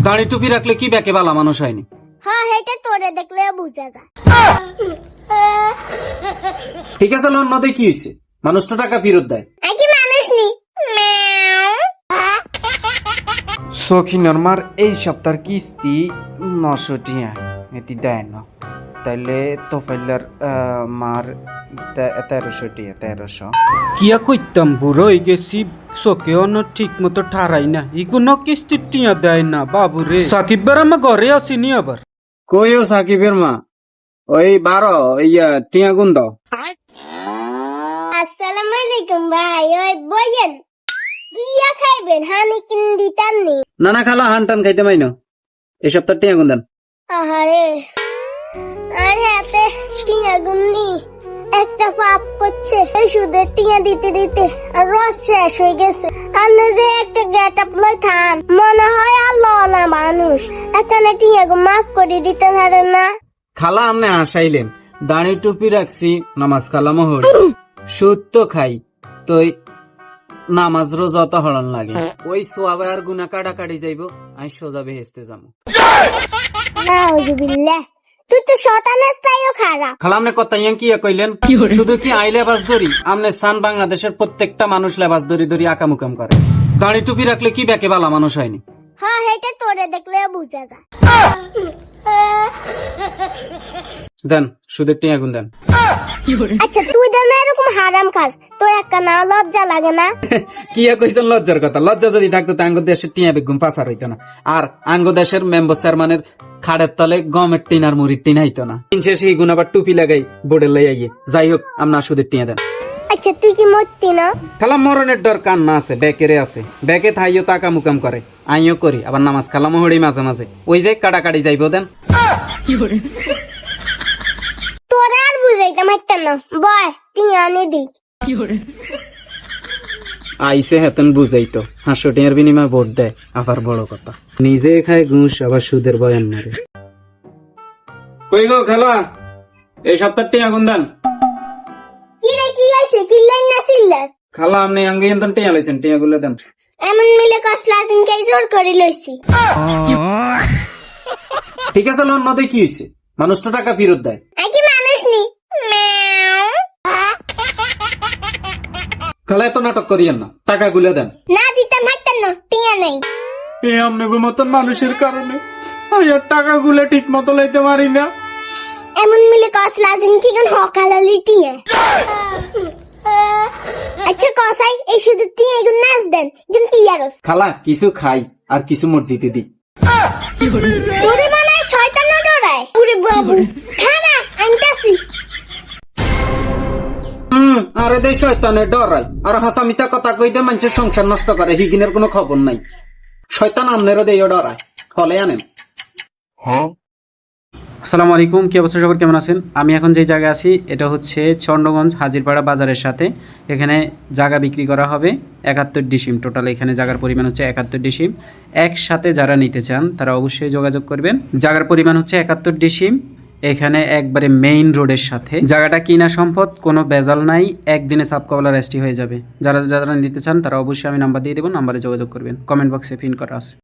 দাড়ি টুপি রাখলে কি ব্যাকে বালা মানুষ হয়নি? হ্যাঁ, এটা তোরে দেখলে বুঝা যায়। ঠিক আছে, লোন মধ্যে কি হয়েছে? মানুষ তো টাকা ফেরত দেয়। আজকে মানুষ নি শৌখিনের মার এই সপ্তাহের কিস্তি 900 টিয়া এটি দেয় না, তাইলে তোফাইলার মার 1300 টিয়া 1300। কিয়া কইতাম বুড়ো হয়ে গেছি, চোখে অন্য ঠিক মতো ঠারাই না, ইগুনো কিস্তির টিয়া দেয় না বাবুরে। সাকিব বের আমার ঘরে আসিনি আবার। কইও সাকিবের মা, ওই 12 টিয়া গুন দাও। আসসালামু আলাইকুম ভাই, ওই বইয়েন বিয়া খাইবেন, হানি কিন দিতাম নি। না না খালা, হান টান খাইতে মাইনো, এই সপ্তাহ টিয়া গুন দেন। আহারে, আর হাতে টিয়া গুন্নি একটা পাপ করছে, এই সুদের টিয়া দিতে দিতে আর রস শেষ হয়ে গেছে। আপনি যে একটা গেট আপ লই থান, মনে হয় আল্লাহ না মানুষ, এখানে টিয়া গো মাফ করে দিতে পারেন না। খালা আমনে হাসাইলেন, দাড়ি টুপি রাখছি, নামাজ কালামও হল, সুদ তো খাই, তো নামাজ রোজা তো হরণ লাগে, ওই সোয়াবে আর গুনা কাটা কাটি যাইব, আমি সোজা বেহেস্তে যাবো। নাউজুবিল্লাহ, তুই তো শতানের চাইও খারাপ। খালা আমনে কথা ইয়াং কি কইলেন? শুধু কি আই লেবাস ধরি? আমনে সান বাংলাদেশের প্রত্যেকটা মানুষ লেবাস ধরি ধরি আকামুকাম করে। দাড়ি টুপি রাখলে কি ব্যাকে বালা মানুষ হয়নি? হ্যাঁ, এটা তোরে দেখলে বুঝা যায়। দেন সুদের টিয়া গুন দেন। আচ্ছা, তুই দেন এরকম হারাম খাস, তোর একটা না লজ্জা লাগে না? কি কইছেন লজ্জার কথা? লজ্জা যদি থাকতো তো আঙ্গ দেশের টিয়া বেগুন পাচার হইতো না, আর আঙ্গ দেশের মেম্বার চেয়ারম্যানের খাড়ের তলে গমের টিন আর মুড়ির টিন হইতো না। শেষে এই গুণ আবার টুপি লাগাই বোর্ডে লাই আইয়ে। যাই হোক, আপনার সুদের টিয়া দেন। আচ্ছা, তুই কি মরতি না? খালা মরণের ডর কান না আছে, ব্যাকেরে আছে, ব্যাকে থাইও টাকা মুকাম করে, আইও করি, আবার নামাজ খালামো হড়ি মাঝে মাঝে, ওই যে কাটাকাটি যাইব। দেন। তোরে আর বুঝাইতাম হাইতাম না, বয় টিয়া আনি দি। আইসে হেতন বুঝাইতো, 500 টিয়ার বিনিময়ে ভোট দেয়, আবার বড় কথা নিজে খায় ঘুষ, আবার সুদের বয়ান মারে। কই গো খালা, এই সপ্তাহ টিয়া গুন দেন। কি রে, কি হইছে? কিল্লাই না সিল্লা? খালা আপনি আঙ্গে এন্তন টিয়া লাইছেন, টিয়া গুলো দেন। এমন মিলে কসলা জিনকে জোর করে লইছি। ঠিক আছে, লোন মধ্যে কি হয়েছে? মানুষ তো টাকা ফেরত দেয়। আজকে মানুষ নি খালা এত নাটক করিয়েন না, টাকা গুলো দেন। না দিতাম হাইতাম না, টিয়া নাই। এই আপনার মতন মানুষের কারণে আর টাকা গুলো ঠিক মতো লাইতে পারি না। এমন মিলে কসলা জিনকি কোন হকালালি টিয়া। আচ্ছা কসাই, এই শুধু টিয়া এগুন নাচ দেন, কিন্তু কি আরস? খালা কিছু খাই আর কিছু মসজিদে দিই। তোরে বানায় শয়তান না ডরায়? ওরে বাবু, খানা আনতাছি। আরে দেশ শয়তানের ডরাই আর হাসা মিশা কথা কইতে মানুষের সংসার নষ্ট করে, হিগিনের কোনো খবর নাই। শয়তান আমনেরও দেয় ডরায়, ফলে আনেন। আসসালামু আলাইকুম, কি অবস্থা সবার, কেমন আছেন? আমি এখন যে জায়গায় আছি এটা হচ্ছে চন্দ্রগঞ্জ হাজিরপাড়া বাজারের সাথে। এখানে জায়গা বিক্রি করা হবে 71 ডিসিম, টোটাল এখানে জায়গার পরিমাণ হচ্ছে 71 ডিসিম। একসাথে যারা নিতে চান তারা অবশ্যই যোগাযোগ করবেন। জায়গার পরিমাণ হচ্ছে 71 ডিসিম, এখানে একবারে মেইন রোডের সাথে। জায়গাটা কিনা সম্পদ, কোনো বেজাল নাই, একদিনে সাব কবলা রেস্টি হয়ে যাবে। যারা যারা নিতে চান তারা অবশ্যই আমি নাম্বার দিয়ে দেবো, নাম্বারে যোগাযোগ করবেন, কমেন্ট বক্সে পিন করা আছে।